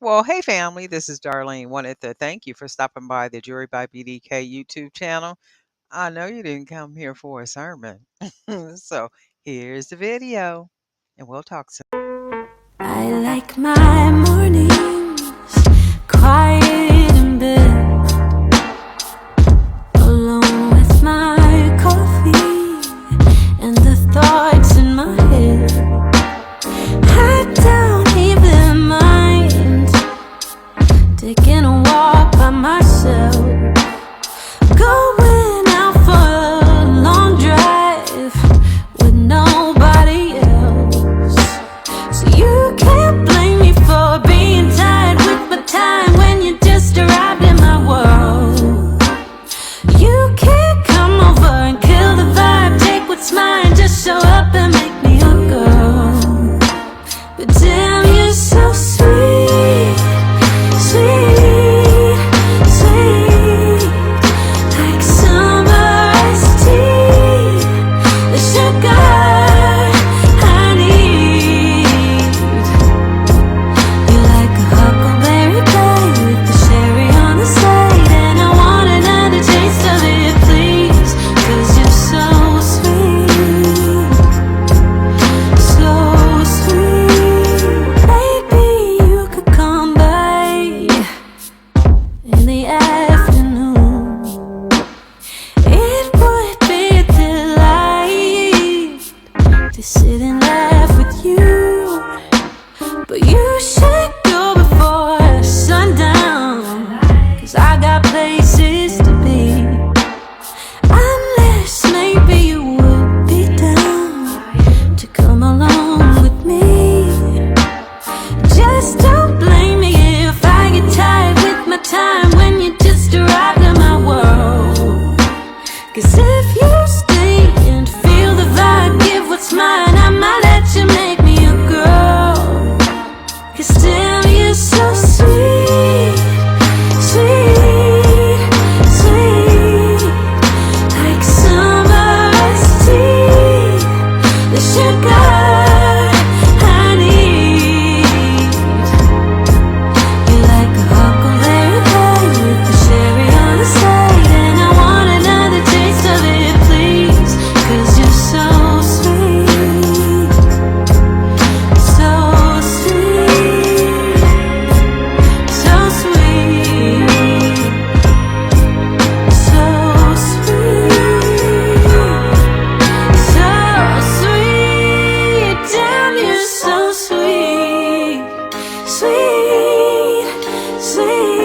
Well, hey family, this is Darlene. Wanted to thank you for stopping by the Jury by BDK YouTube channel. I know you didn't come here for a sermon. So here's the video, and we'll talk soon. I like my mornings quiet in bed, alone with my coffee and the thoughts in my head. I don't even mind taking a walk by myself, going out for a long drive with nobody else. So you can't blame me for being tired with my time when you just arrived in my world. You can't come over and kill the vibe, take what's mine, just show up and make me a girl. But damn, you're so sweet, sweet, sweet, like summer iced tea, the sugar I need. You're like a huckleberry pie with the cherry on the side, and I want another taste of it, please, 'cause you're so sweet, so sweet. Maybe you could come by in the afternoon. It would be a delight to sit and laugh with you, but you should go before sundown, 'cause I got places to be. Unless maybe you would be down to come along with me. Just don't blame me if I get tired with my time when you just arrived in my world. 'Cause if you stay and feel the vibe, give what's mine, I might let you make me a girl. 'Cause damn, you're so sweet, sweet, sweet, like summer iced tea, the sugar I need. You're like a huckleberry pie with the cherry on the side, and I want another taste of it, please, 'cause you're so sweet, so sweet, so sweet, so sweet, so sweet. Damn, you're so sweet, sweet, sweet.